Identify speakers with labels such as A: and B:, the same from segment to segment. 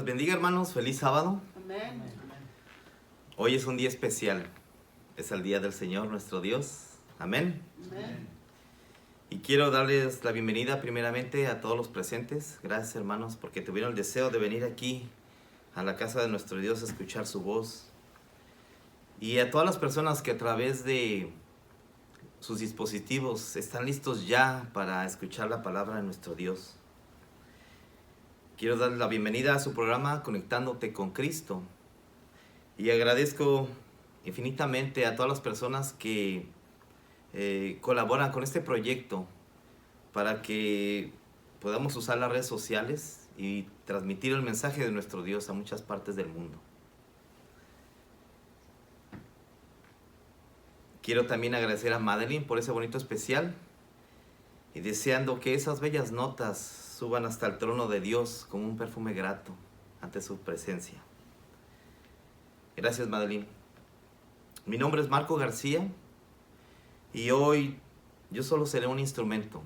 A: les bendiga, hermanos. Feliz sábado.
B: Amén.
A: Hoy es un día especial. Es el día del Señor, nuestro Dios. Amén.
B: Amén.
A: Y quiero darles la bienvenida primeramente a todos los presentes. Gracias, hermanos, porque tuvieron el deseo de venir aquí a la casa de nuestro Dios a escuchar su voz. Y a todas las personas que a través de sus dispositivos están listos ya para escuchar la palabra de nuestro Dios. Quiero darles la bienvenida a su programa Conectándote con Cristo. Y agradezco infinitamente a todas las personas que colaboran con este proyecto para que podamos usar las redes sociales y transmitir el mensaje de nuestro Dios a muchas partes del mundo. Quiero también agradecer a Madeline por ese bonito especial y deseando que esas bellas notas suban hasta el trono de Dios como un perfume grato ante su presencia. Gracias, Madeline. Mi nombre es Marco García y hoy yo solo seré un instrumento.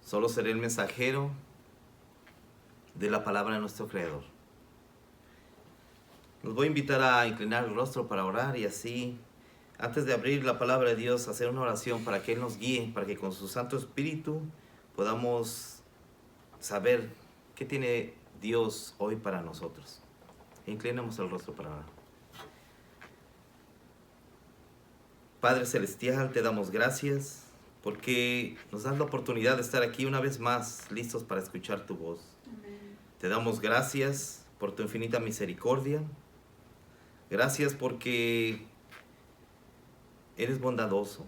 A: Solo seré el mensajero de la palabra de nuestro Creador. Los voy a invitar a inclinar el rostro para orar y así, antes de abrir la palabra de Dios, hacer una oración para que Él nos guíe, para que con su Santo Espíritu podamos saber qué tiene Dios hoy para nosotros. Inclinemos el rostro para orar. Padre Celestial, te damos gracias porque nos das la oportunidad de estar aquí una vez más listos para escuchar tu voz.
B: Amén.
A: Te damos gracias por tu infinita misericordia. Gracias porque eres bondadoso.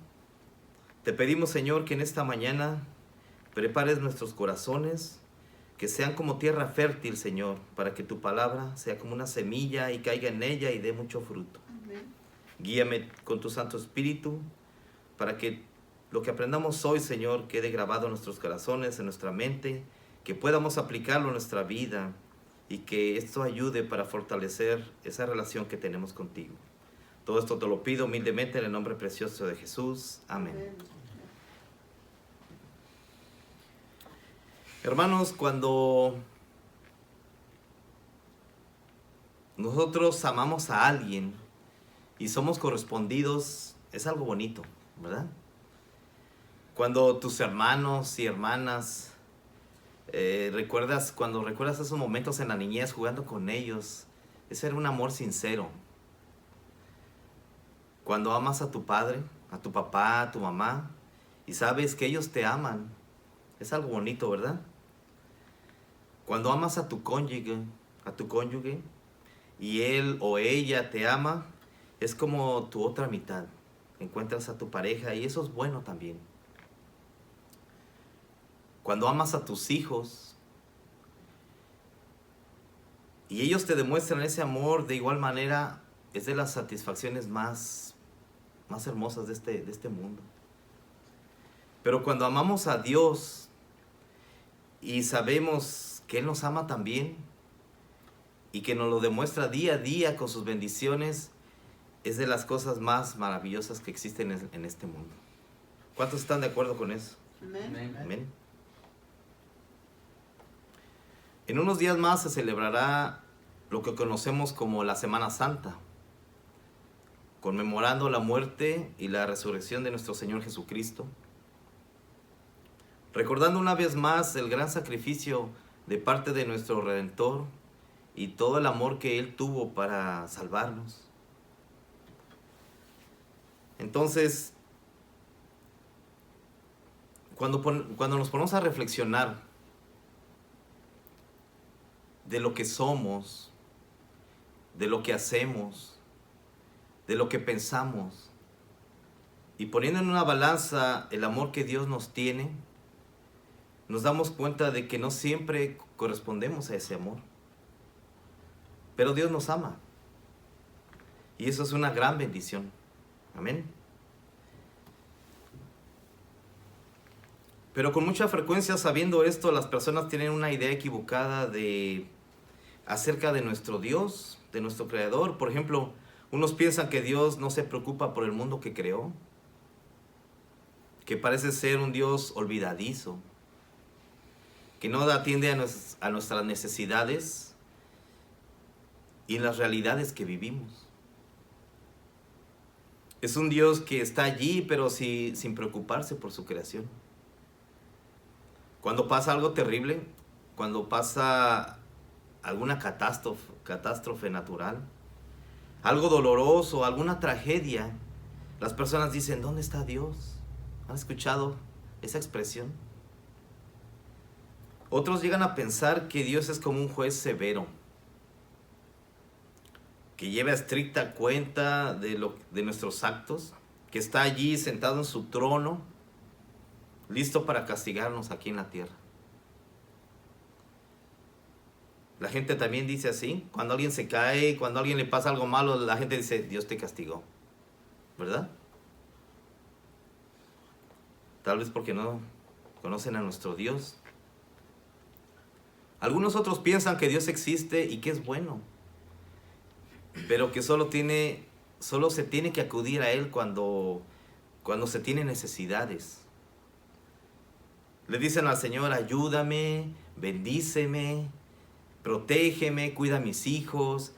A: Te pedimos, Señor, que en esta mañana prepares nuestros corazones, que sean como tierra fértil, Señor, para que tu palabra sea como una semilla y caiga en ella y dé mucho fruto.
B: Amén.
A: Guíame con tu Santo Espíritu para que lo que aprendamos hoy, Señor, quede grabado en nuestros corazones, en nuestra mente, que podamos aplicarlo en nuestra vida y que esto ayude para fortalecer esa relación que tenemos contigo. Todo esto te lo pido humildemente en el nombre precioso de Jesús. Amén.
B: Amén.
A: Hermanos, cuando nosotros amamos a alguien y somos correspondidos, es algo bonito, ¿verdad? Cuando tus hermanos y hermanas cuando recuerdas esos momentos en la niñez jugando con ellos, ese era un amor sincero. Cuando amas a tu padre, a tu papá, a tu mamá, y sabes que ellos te aman, es algo bonito, ¿verdad? Cuando amas a tu cónyuge, y él o ella te ama, es como tu otra mitad. Encuentras a tu pareja y eso es bueno también. Cuando amas a tus hijos y ellos te demuestran ese amor de igual manera, es de las satisfacciones más hermosas de este mundo. Pero cuando amamos a Dios y sabemos que Él nos ama también y que nos lo demuestra día a día con sus bendiciones, es de las cosas más maravillosas que existen en este mundo. ¿Cuántos están de acuerdo con eso?
B: Amén.
A: Amén. En unos días más se celebrará lo que conocemos como la Semana Santa, conmemorando la muerte y la resurrección de nuestro Señor Jesucristo, recordando una vez más el gran sacrificio de parte de nuestro Redentor y todo el amor que Él tuvo para salvarnos. Entonces, cuando nos ponemos a reflexionar de lo que somos, de lo que hacemos, de lo que pensamos, y poniendo en una balanza el amor que Dios nos tiene, nos damos cuenta de que no siempre correspondemos a ese amor. Pero Dios nos ama. Y eso es una gran bendición. Amén. Pero con mucha frecuencia, sabiendo esto, las personas tienen una idea equivocada acerca de nuestro Dios, de nuestro Creador. Por ejemplo, unos piensan que Dios no se preocupa por el mundo que creó, que parece ser un Dios olvidadizo, que no atiende a nuestras necesidades y en las realidades que vivimos. Es un Dios que está allí, pero sin preocuparse por su creación. Cuando pasa algo terrible, cuando pasa alguna catástrofe natural, algo doloroso, alguna tragedia, las personas dicen, ¿dónde está Dios? ¿Han escuchado esa expresión? Otros llegan a pensar que Dios es como un juez severo, que lleva estricta cuenta de nuestros actos, que está allí sentado en su trono, listo para castigarnos aquí en la tierra. La gente también dice así, cuando alguien se cae, cuando a alguien le pasa algo malo, la gente dice, Dios te castigó, ¿verdad? Tal vez porque no conocen a nuestro Dios. Algunos otros piensan que Dios existe y que es bueno, pero que solo se tiene que acudir a Él cuando se tiene necesidades. Le dicen al Señor, ayúdame, bendíceme, protégeme, cuida a mis hijos,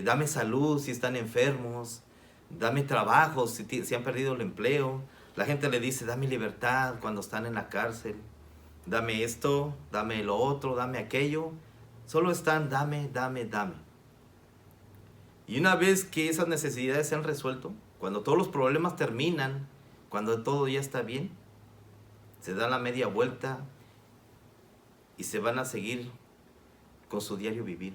A: dame salud si están enfermos, dame trabajo si han perdido el empleo. La gente le dice, dame libertad cuando están en la cárcel, dame esto, dame lo otro, dame aquello. Solo están, dame, dame, dame. Y una vez que esas necesidades se han resuelto, cuando todos los problemas terminan, cuando todo ya está bien, se dan la media vuelta y se van a seguir con su diario vivir.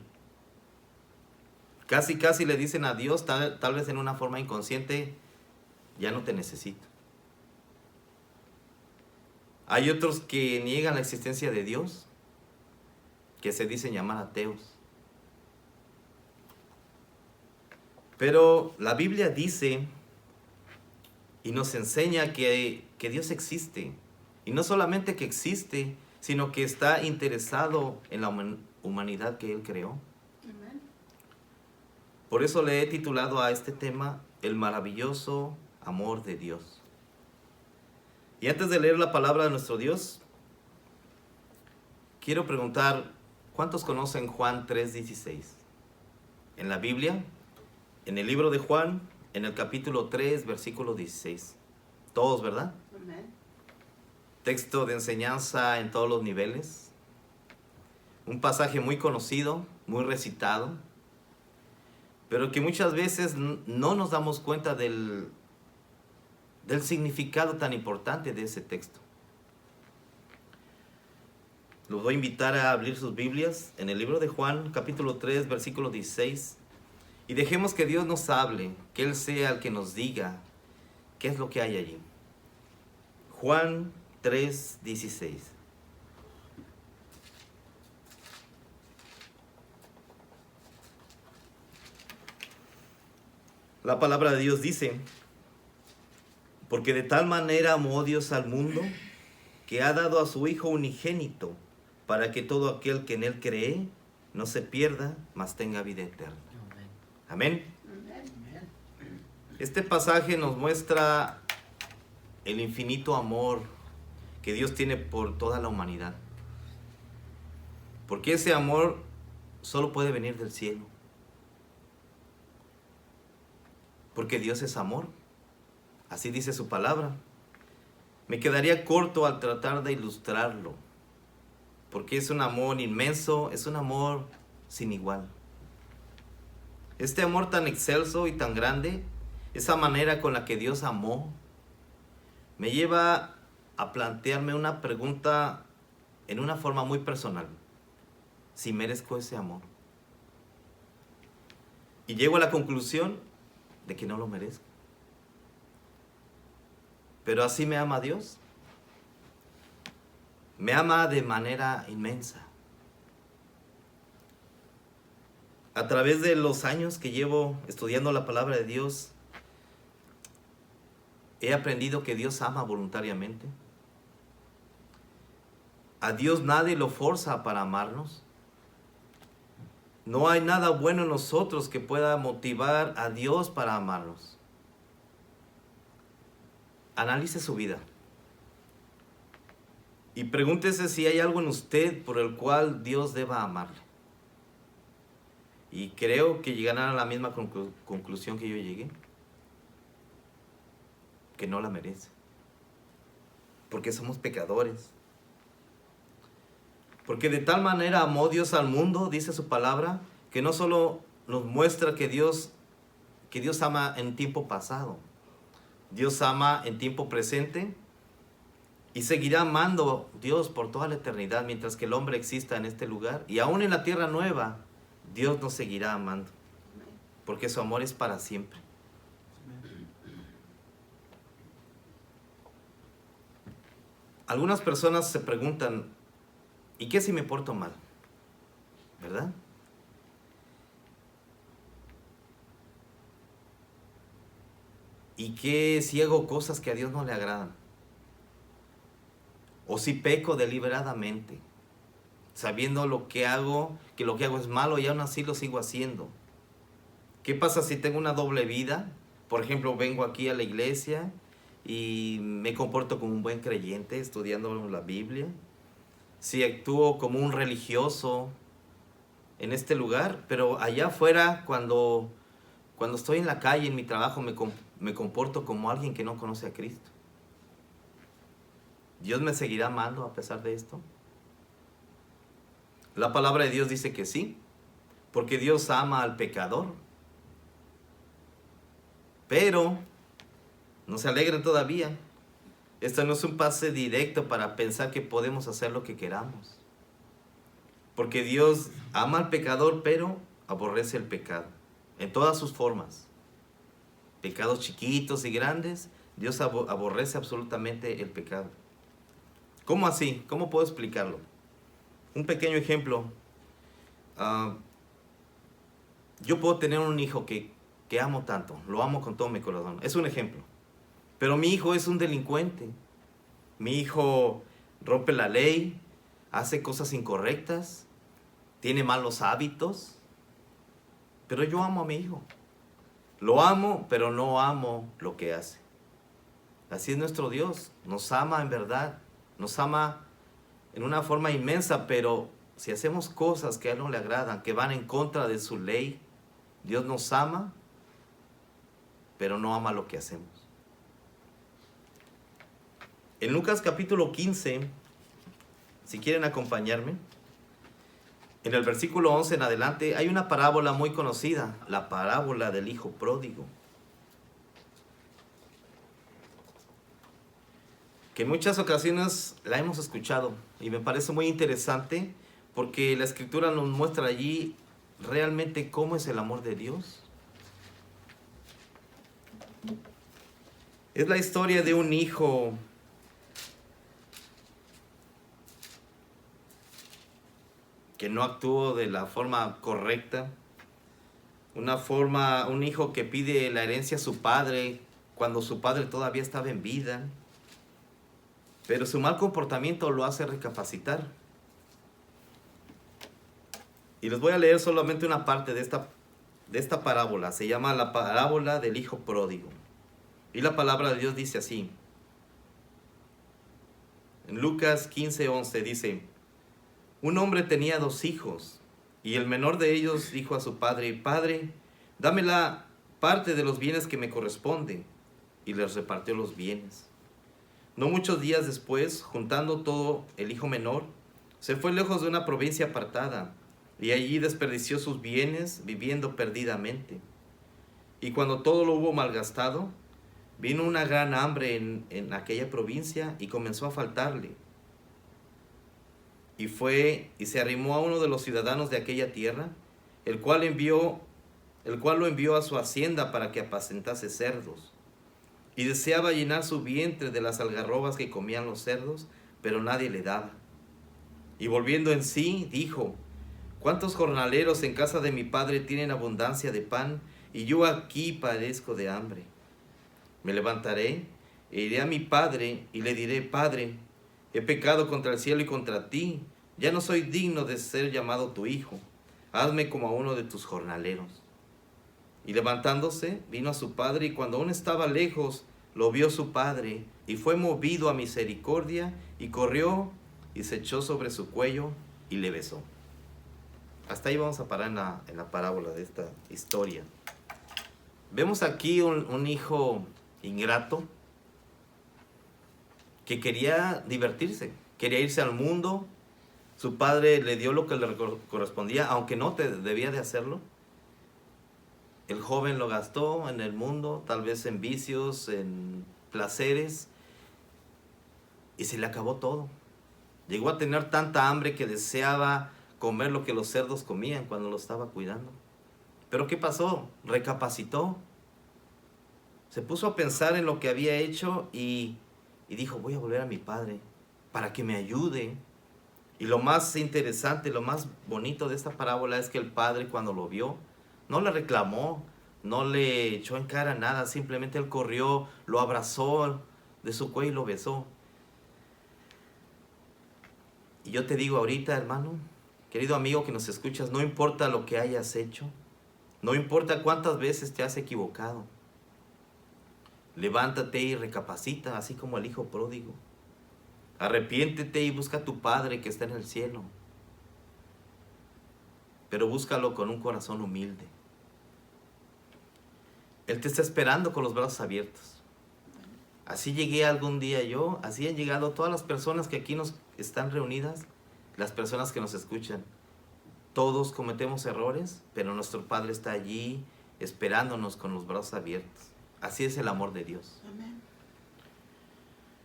A: Casi le dicen a Dios, tal vez en una forma inconsciente, ya no te necesito. Hay otros que niegan la existencia de Dios, que se dicen llamar ateos. Pero la Biblia dice y nos enseña que Dios existe. Y no solamente que existe, sino que está interesado en la humanidad que Él creó. Amen. Por eso le he titulado a este tema, El maravilloso amor de Dios. Y antes de leer la palabra de nuestro Dios, quiero preguntar, ¿cuántos conocen Juan 3:16? En la Biblia, en el libro de Juan, en el capítulo 3, versículo 16. Todos, ¿verdad? Amén. Texto de enseñanza en todos los niveles. Un pasaje muy conocido, muy recitado, pero que muchas veces no nos damos cuenta del significado tan importante de ese texto. Los voy a invitar a abrir sus Biblias en el libro de Juan, capítulo 3, versículo 16. Y dejemos que Dios nos hable, que Él sea el que nos diga qué es lo que hay allí. Juan 3:16. La palabra de Dios dice, porque de tal manera amó Dios al mundo, que ha dado a su Hijo unigénito, para que todo aquel que en Él cree no se pierda, mas tenga vida eterna. Amén. Amén. Este pasaje nos muestra el infinito amor que Dios tiene por toda la humanidad. Porque ese amor solo puede venir del cielo. Porque Dios es amor. Así dice su palabra. Me quedaría corto al tratar de ilustrarlo. Porque es un amor inmenso, es un amor sin igual. Este amor tan excelso y tan grande, esa manera con la que Dios amó, me lleva a plantearme una pregunta en una forma muy personal. Si merezco ese amor. Y llego a la conclusión de que no lo merezco. Pero así me ama Dios. Me ama de manera inmensa. A través de los años que llevo estudiando la palabra de Dios, he aprendido que Dios ama voluntariamente. A Dios nadie lo forza para amarnos. No hay nada bueno en nosotros que pueda motivar a Dios para amarnos. Analice su vida. Y pregúntese si hay algo en usted por el cual Dios deba amarle. Y creo que llegarán a la misma conclusión que yo llegué. Que no la merece. Porque somos pecadores. Porque de tal manera amó Dios al mundo, dice su palabra, que no solo nos muestra que Dios ama en tiempo pasado. Dios ama en tiempo presente y seguirá amando Dios por toda la eternidad mientras que el hombre exista en este lugar. Y aún en la tierra nueva, Dios nos seguirá amando. Porque su amor es para siempre. Algunas personas se preguntan, ¿y qué si me porto mal? ¿Verdad? ¿Y qué si hago cosas que a Dios no le agradan? O si peco deliberadamente, sabiendo que lo que hago es malo y aún así lo sigo haciendo. ¿Qué pasa si tengo una doble vida? Por ejemplo, vengo aquí a la iglesia y me comporto como un buen creyente estudiando la Biblia. Si actúo como un religioso en este lugar, pero allá afuera cuando estoy en la calle, en mi trabajo, me comporto como alguien que no conoce a Cristo. ¿Dios me seguirá amando a pesar de esto? La palabra de Dios dice que sí, porque Dios ama al pecador. Pero no se alegren todavía. Esto no es un pase directo para pensar que podemos hacer lo que queramos. Porque Dios ama al pecador, pero aborrece el pecado en todas sus formas. Pecados chiquitos y grandes, Dios aborrece absolutamente el pecado. ¿Cómo así? ¿Cómo puedo explicarlo? Un pequeño ejemplo. Yo puedo tener un hijo que amo tanto, lo amo con todo mi corazón. Es un ejemplo. Pero mi hijo es un delincuente. Mi hijo rompe la ley, hace cosas incorrectas, tiene malos hábitos. Pero yo amo a mi hijo. Lo amo, pero no amo lo que hace. Así es nuestro Dios. Nos ama en verdad. Nos ama en una forma inmensa, pero si hacemos cosas que a Él no le agradan, que van en contra de su ley, Dios nos ama, pero no ama lo que hacemos. En Lucas capítulo 15, si quieren acompañarme, en el versículo 11 en adelante hay una parábola muy conocida, la parábola del hijo pródigo, que en muchas ocasiones la hemos escuchado y me parece muy interesante porque la escritura nos muestra allí realmente cómo es el amor de Dios. Es la historia de un hijo que no actuó de la forma correcta, un hijo que pide la herencia a su padre cuando su padre todavía estaba en vida, pero su mal comportamiento lo hace recapacitar. Y les voy a leer solamente una parte de esta parábola, se llama la parábola del hijo pródigo. Y la palabra de Dios dice así, en Lucas 15:11 dice, un hombre tenía 2 hijos, y el menor de ellos dijo a su padre, Padre, dame la parte de los bienes que me corresponde, y les repartió los bienes. No muchos días después, juntando todo, el hijo menor se fue lejos de una provincia apartada, y allí desperdició sus bienes viviendo perdidamente. Y cuando todo lo hubo malgastado, vino una gran hambre en aquella provincia y comenzó a faltarle. Y fue y se arrimó a uno de los ciudadanos de aquella tierra, el cual lo envió a su hacienda para que apacentase cerdos. Y deseaba llenar su vientre de las algarrobas que comían los cerdos, pero nadie le daba. Y volviendo en sí, dijo, ¿cuántos jornaleros en casa de mi padre tienen abundancia de pan, y yo aquí padezco de hambre? Me levantaré e iré a mi padre y le diré, Padre, he pecado contra el cielo y contra ti, ya no soy digno de ser llamado tu hijo, hazme como a uno de tus jornaleros. Y levantándose, vino a su padre, y cuando aún estaba lejos, lo vio su padre, y fue movido a misericordia, y corrió, y se echó sobre su cuello, y le besó. hasta ahí vamos a parar en la parábola de esta historia. Vemos aquí un hijo ingrato que quería divertirse, quería irse al mundo. Su padre le dio lo que le correspondía, aunque no debía de hacerlo. El joven lo gastó en el mundo, tal vez en vicios, en placeres, y se le acabó todo. Llegó a tener tanta hambre que deseaba comer lo que los cerdos comían cuando lo estaba cuidando. Pero ¿qué pasó? Recapacitó. Se puso a pensar en lo que había hecho y dijo, voy a volver a mi padre para que me ayude. Y lo más interesante, lo más bonito de esta parábola es que el padre, cuando lo vio, no le reclamó, no le echó en cara nada, simplemente él corrió, lo abrazó de su cuello y lo besó. Y yo te digo ahorita, hermano, querido amigo que nos escuchas, no importa lo que hayas hecho, no importa cuántas veces te has equivocado, levántate y recapacita, así como el hijo pródigo. Arrepiéntete y busca a tu Padre que está en el cielo. Pero búscalo con un corazón humilde. Él te está esperando con los brazos abiertos. Así llegué algún día yo, así han llegado todas las personas que aquí nos están reunidas, las personas que nos escuchan. Todos cometemos errores, pero nuestro Padre está allí esperándonos con los brazos abiertos. Así es el amor de Dios.
B: Amén.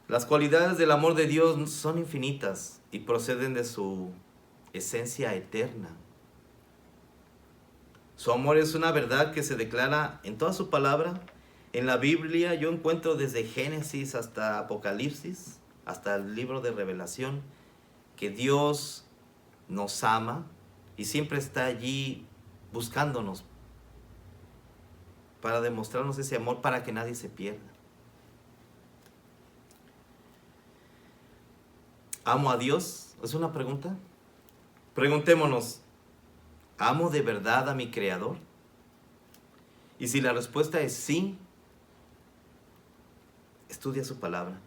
A: Las cualidades del amor de Dios son infinitas y proceden de su esencia eterna. Su amor es una verdad que se declara en toda su palabra. En la Biblia yo encuentro desde Génesis hasta Apocalipsis, hasta el libro de Revelación, que Dios nos ama y siempre está allí buscándonos para demostrarnos ese amor, para que nadie se pierda. ¿Amo a Dios? ¿Es una pregunta? Preguntémonos, ¿amo de verdad a mi Creador? Y si la respuesta es sí, estudia su palabra.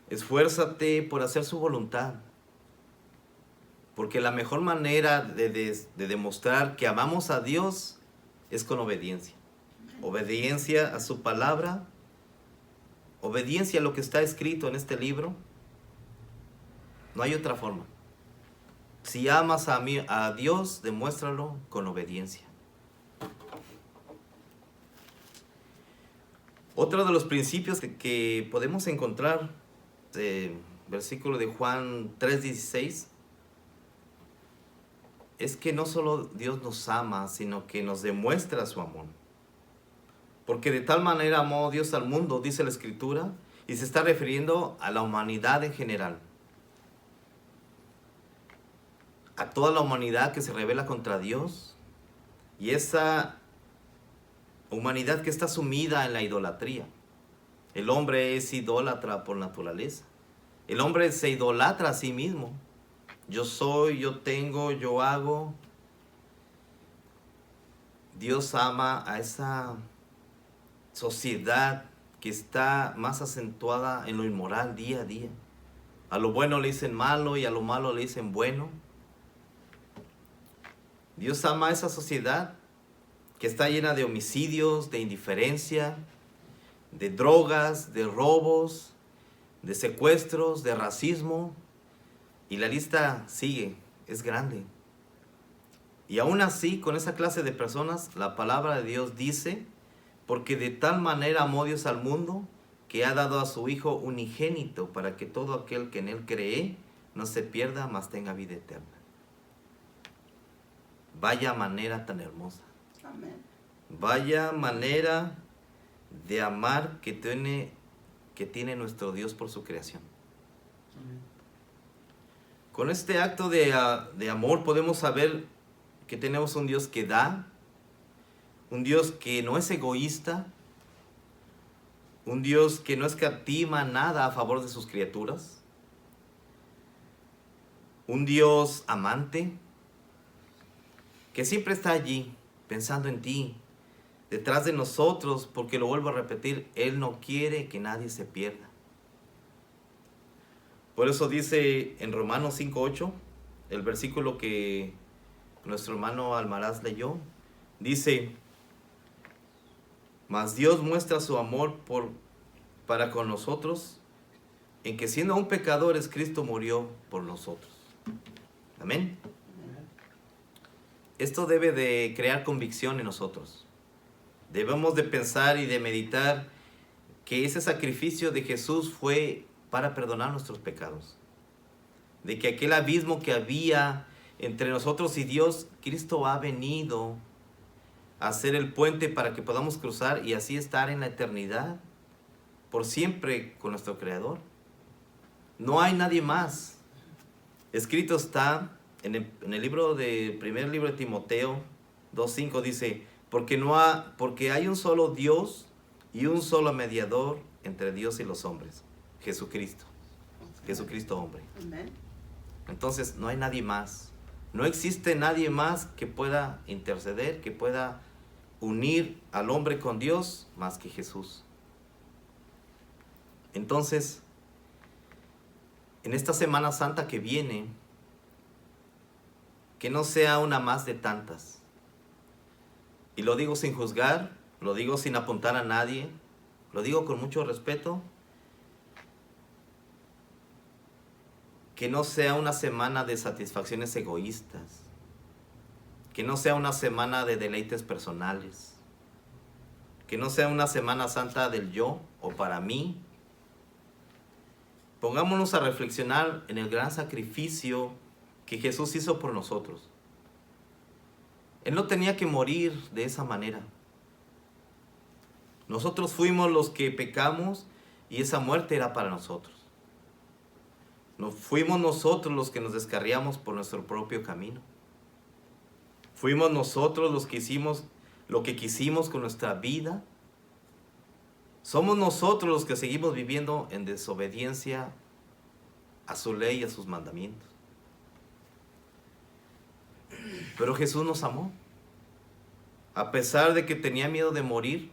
A: Esfuérzate por hacer su voluntad. Porque la mejor manera de demostrar que amamos a Dios es con obediencia. Obediencia a su palabra. Obediencia a lo que está escrito en este libro. No hay otra forma. Si amas a Dios, demuéstralo con obediencia. Otro de los principios que podemos encontrar, versículo de Juan 3:16, es que no solo Dios nos ama, sino que nos demuestra su amor. Porque de tal manera amó Dios al mundo, dice la Escritura, y se está refiriendo a la humanidad en general. A toda la humanidad que se rebela contra Dios, y esa humanidad que está sumida en la idolatría. El hombre es idólatra por naturaleza. El hombre se idolatra a sí mismo. Yo soy, yo tengo, yo hago. Dios ama a esa sociedad que está más acentuada en lo inmoral día a día. A lo bueno le dicen malo y a lo malo le dicen bueno. Dios ama a esa sociedad que está llena de homicidios, de indiferencia, de drogas, de robos, de secuestros, de racismo. Y la lista sigue, es grande. Y aún así, con esa clase de personas, la palabra de Dios dice, porque de tal manera amó Dios al mundo, que ha dado a su Hijo unigénito, para que todo aquel que en Él cree no se pierda, mas tenga vida eterna. Vaya manera tan hermosa.
B: Amén.
A: Vaya manera de amar que tiene nuestro Dios por su creación.
B: Amén.
A: Con este acto de amor podemos saber que tenemos un Dios que da, un Dios que no es egoísta, un Dios que no escatima nada a favor de sus criaturas, un Dios amante que siempre está allí pensando en ti, detrás de nosotros, porque lo vuelvo a repetir, Él no quiere que nadie se pierda. Por eso dice en Romanos 5:8, el versículo que nuestro hermano Almaraz leyó. Dice, mas Dios muestra su amor para con nosotros, en que siendo aún pecadores, Cristo murió por nosotros. Amén. Esto debe de crear convicción en nosotros. Debemos de pensar y de meditar que ese sacrificio de Jesús fue para perdonar nuestros pecados. De que aquel abismo que había entre nosotros y Dios, Cristo ha venido a ser el puente para que podamos cruzar y así estar en la eternidad por siempre con nuestro Creador. No hay nadie más. Escrito está en el primer libro de Timoteo 2:5, dice, porque hay un solo Dios y un solo mediador entre Dios y los hombres, Jesucristo. Jesucristo hombre.
B: Amén.
A: Entonces no hay nadie más. No existe nadie más que pueda interceder, que pueda unir al hombre con Dios más que Jesús. Entonces, en esta Semana Santa que viene, que no sea una más de tantas. Y lo digo sin juzgar, lo digo sin apuntar a nadie, lo digo con mucho respeto. Que no sea una semana de satisfacciones egoístas. Que no sea una semana de deleites personales. Que no sea una Semana Santa del yo o para mí. Pongámonos a reflexionar en el gran sacrificio que Jesús hizo por nosotros. Él no tenía que morir de esa manera. Nosotros fuimos los que pecamos y esa muerte era para nosotros. Fuimos nosotros los que nos descarriamos por nuestro propio camino. Fuimos nosotros los que hicimos lo que quisimos con nuestra vida. Somos nosotros los que seguimos viviendo en desobediencia a su ley y a sus mandamientos. Pero Jesús nos amó. A pesar de que tenía miedo de morir,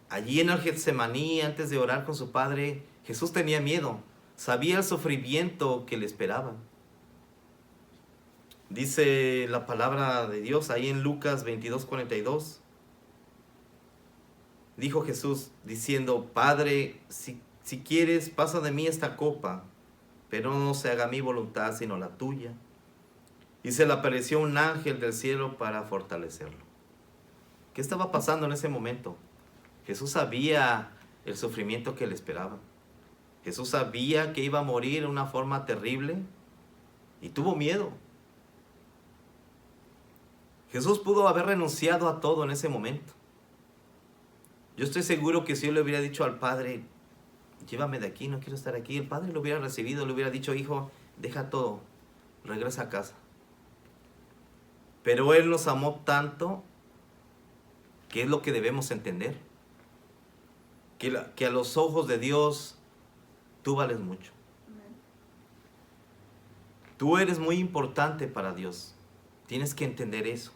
A: allí en el Getsemaní, antes de orar con su Padre, Jesús tenía miedo. Sabía el sufrimiento que le esperaba. Dice la palabra de Dios ahí en Lucas 22:42. Dijo Jesús diciendo, Padre, si quieres, pasa de mí esta copa, pero no se haga mi voluntad sino la tuya. Y se le apareció un ángel del cielo para fortalecerlo. ¿Qué estaba pasando en ese momento? Jesús sabía el sufrimiento que le esperaba. Jesús sabía que iba a morir de una forma terrible y tuvo miedo. Jesús pudo haber renunciado a todo en ese momento. Yo estoy seguro que si él le hubiera dicho al Padre, llévame de aquí, no quiero estar aquí, el Padre lo hubiera recibido, le hubiera dicho, hijo, deja todo, regresa a casa. Pero Él nos amó tanto, que es lo que debemos entender. Que a los ojos de Dios, tú vales mucho. Tú eres muy importante para Dios. Tienes que entender eso.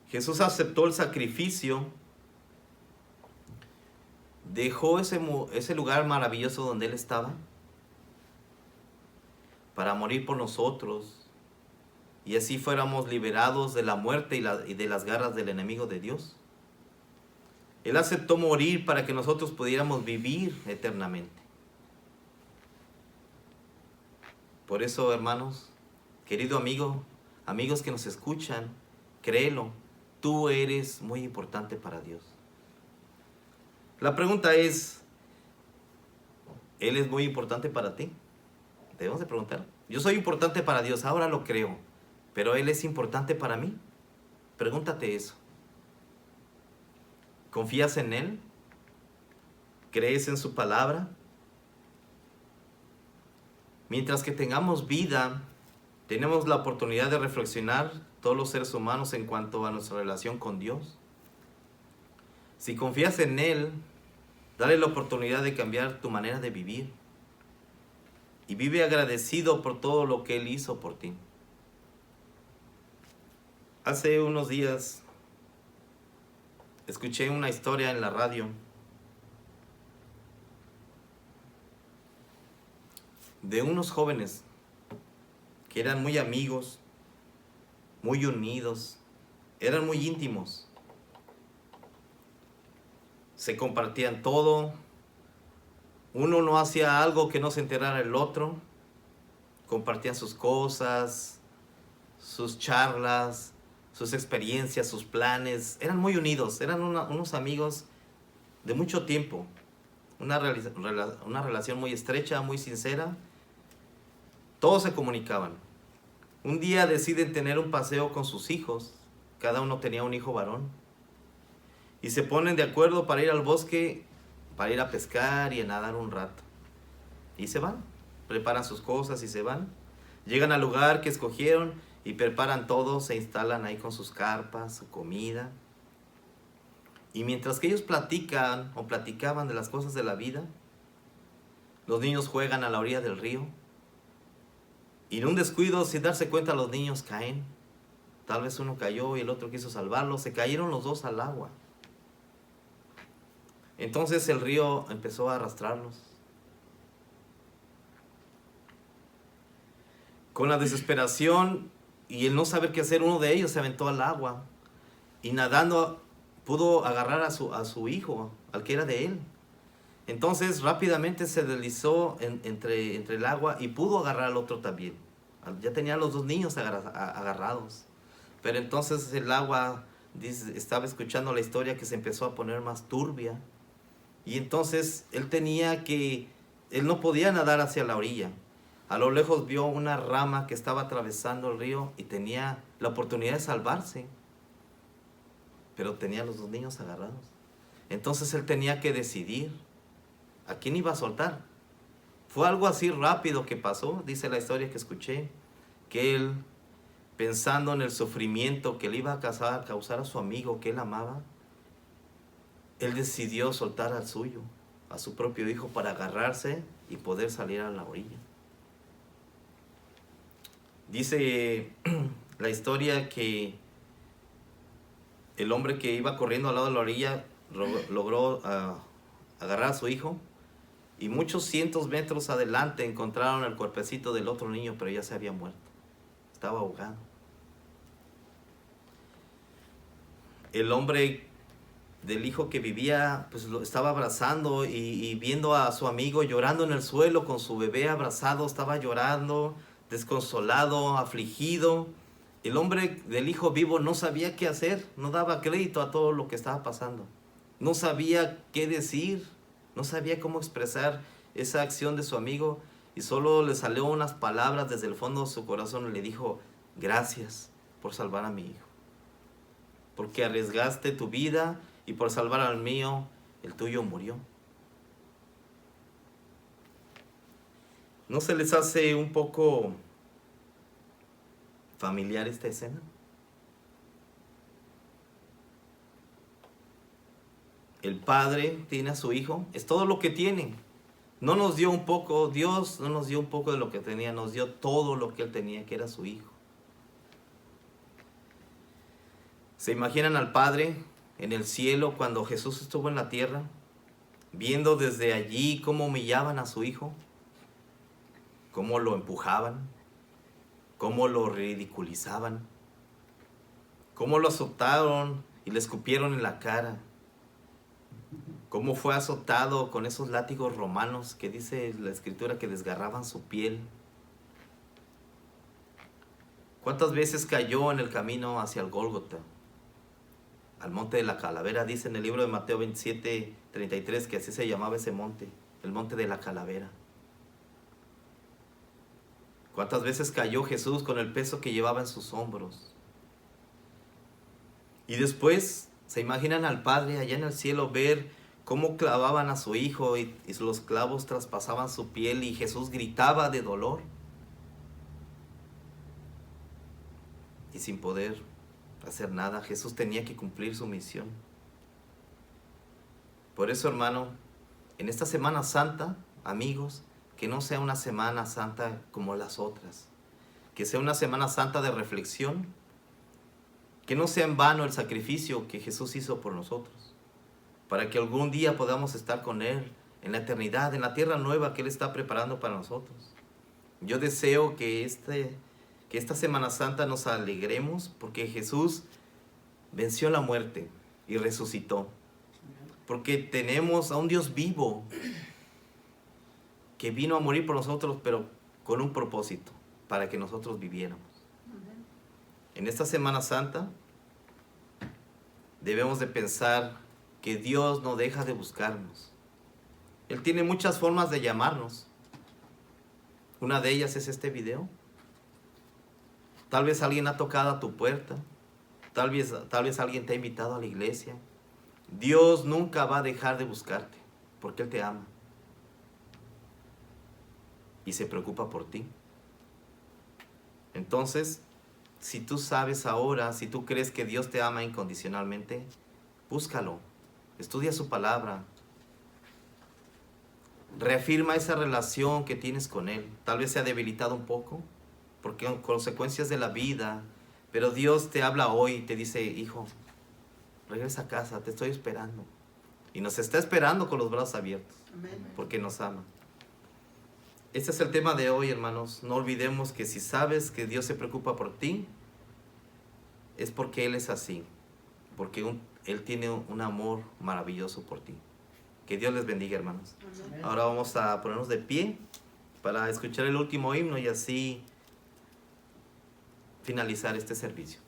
A: Jesús aceptó el sacrificio. Dejó ese lugar maravilloso donde Él estaba para morir por nosotros. Y así fuéramos liberados de la muerte y de las garras del enemigo de Dios. Él aceptó morir para que nosotros pudiéramos vivir eternamente. Por eso, hermanos, querido amigo, amigos que nos escuchan, créelo, tú eres muy importante para Dios. La pregunta es, ¿Él es muy importante para ti? Debemos de preguntar. Yo soy importante para Dios, ahora lo creo, pero Él es importante para mí. Pregúntate eso. ¿Confías en Él? ¿Crees en su palabra? Mientras que tengamos vida, tenemos la oportunidad de reflexionar todos los seres humanos en cuanto a nuestra relación con Dios. Si confías en Él, dale la oportunidad de cambiar tu manera de vivir. Y vive agradecido por todo lo que Él hizo por ti. Hace unos días escuché una historia en la radio de unos jóvenes que eran muy amigos, muy unidos, eran muy íntimos. Se compartían todo. Uno no hacía algo que no se enterara el otro. Compartían sus cosas, sus charlas, sus experiencias, sus planes. Eran muy unidos, eran unos amigos de mucho tiempo. Una relación muy estrecha, muy sincera. Todos se comunicaban. Un día deciden tener un paseo con sus hijos. Cada uno tenía un hijo varón. Y se ponen de acuerdo para ir al bosque, para ir a pescar y a nadar un rato. Y se van. Preparan sus cosas y se van. Llegan al lugar que escogieron y preparan todo. Se instalan ahí con sus carpas, su comida. Y mientras que ellos platican o platicaban de las cosas de la vida, los niños juegan a la orilla del río. Y en un descuido, sin darse cuenta, los niños caen. Tal vez uno cayó y el otro quiso salvarlo. Se cayeron los dos al agua. Entonces el río empezó a arrastrarlos. Con la desesperación y el no saber qué hacer, uno de ellos se aventó al agua. Y nadando pudo agarrar a su hijo, al que era de él. Entonces rápidamente se deslizó entre el agua y pudo agarrar al otro también. Ya tenía a los dos niños agarrados. Pero entonces el agua, estaba escuchando la historia, que se empezó a poner más turbia. Y entonces él no podía nadar hacia la orilla. A lo lejos vio una rama que estaba atravesando el río y tenía la oportunidad de salvarse. Pero tenía a los dos niños agarrados. Entonces él tenía que decidir a quién iba a soltar. Fue algo así rápido que pasó, dice la historia que escuché, que él, pensando en el sufrimiento que le iba a causar a su amigo que él amaba, él decidió soltar al suyo, a su propio hijo, para agarrarse y poder salir a la orilla. Dice la historia que el hombre que iba corriendo al lado de la orilla logró agarrar a su hijo, y muchos cientos metros adelante encontraron el cuerpecito del otro niño, pero ya se había muerto. Estaba ahogado. El hombre del hijo que vivía, pues lo estaba abrazando y viendo a su amigo llorando en el suelo con su bebé abrazado. Estaba llorando, desconsolado, afligido. El hombre del hijo vivo no sabía qué hacer, no daba crédito a todo lo que estaba pasando. No sabía qué decir, no sabía cómo expresar esa acción de su amigo, y solo le salió unas palabras desde el fondo de su corazón y le dijo: gracias por salvar a mi hijo, porque arriesgaste tu vida y por salvar al mío, el tuyo murió. ¿No se les hace un poco familiar esta escena? El padre tiene a su hijo, es todo lo que tiene. No nos dio un poco, Dios no nos dio un poco de lo que tenía, nos dio todo lo que él tenía, que era su hijo. ¿Se imaginan al Padre en el cielo cuando Jesús estuvo en la tierra, viendo desde allí cómo humillaban a su hijo, cómo lo empujaban, cómo lo ridiculizaban, cómo lo azotaron y le escupieron en la cara, cómo fue azotado con esos látigos romanos que dice la Escritura que desgarraban su piel? ¿Cuántas veces cayó en el camino hacia el Gólgota, al monte de la calavera? Dice en el libro de Mateo 27:33 que así se llamaba ese monte, el monte de la calavera. ¿Cuántas veces cayó Jesús con el peso que llevaba en sus hombros? Y después, ¿se imaginan al Padre allá en el cielo ver cómo clavaban a su hijo y los clavos traspasaban su piel y Jesús gritaba de dolor? Y sin poder hacer nada, Jesús tenía que cumplir su misión. Por eso, hermano, en esta Semana Santa, amigos, que no sea una Semana Santa como las otras, que sea una Semana Santa de reflexión, que no sea en vano el sacrificio que Jesús hizo por nosotros, para que algún día podamos estar con Él en la eternidad, en la tierra nueva que Él está preparando para nosotros. Yo deseo que esta Semana Santa nos alegremos porque Jesús venció la muerte y resucitó. Porque tenemos a un Dios vivo que vino a morir por nosotros, pero con un propósito, para que nosotros viviéramos. En esta Semana Santa debemos de pensar que Dios no deja de buscarnos. Él tiene muchas formas de llamarnos. Una de ellas es este video. Tal vez alguien ha tocado a tu puerta. Tal vez alguien te ha invitado a la iglesia. Dios nunca va a dejar de buscarte, porque Él te ama. Y se preocupa por ti. Entonces, si tú sabes ahora, si tú crees que Dios te ama incondicionalmente, búscalo. Estudia su palabra. Reafirma esa relación que tienes con Él. Tal vez se ha debilitado un poco, porque son consecuencias de la vida. Pero Dios te habla hoy y te dice, hijo, regresa a casa, te estoy esperando. Y nos está esperando con los brazos abiertos. Amén. Porque nos ama. Este es el tema de hoy, hermanos. No olvidemos que si sabes que Dios se preocupa por ti, es porque Él es así. Porque Él tiene un amor maravilloso por ti. Que Dios les bendiga, hermanos. Amén. Ahora vamos a ponernos de pie para escuchar el último himno y así finalizar este servicio.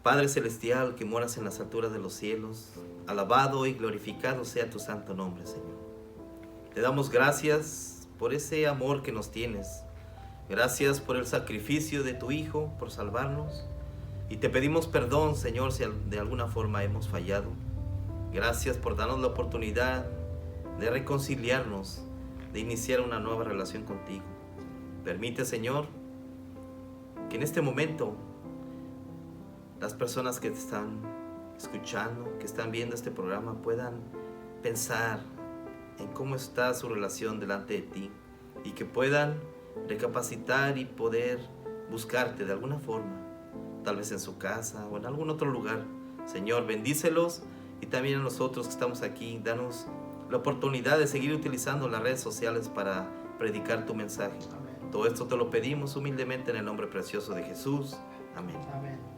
A: Padre Celestial, que moras en las alturas de los cielos, alabado y glorificado sea tu santo nombre, Señor. Te damos gracias por ese amor que nos tienes, Gracias por el sacrificio de tu Hijo, por salvarnos. Y te pedimos perdón, Señor, si de alguna forma hemos fallado. Gracias por darnos la oportunidad de reconciliarnos, de iniciar una nueva relación contigo. Permite, Señor, que en este momento las personas que te están escuchando, que están viendo este programa, puedan pensar en cómo está su relación delante de ti y que puedan recapacitar y poder buscarte de alguna forma, tal vez en su casa o en algún otro lugar. Señor, bendícelos, y también a nosotros que estamos aquí, danos la oportunidad de seguir utilizando las redes sociales para predicar tu mensaje.
B: Amén.
A: Todo esto te lo pedimos humildemente en el nombre precioso de Jesús. Amén.
B: Amén.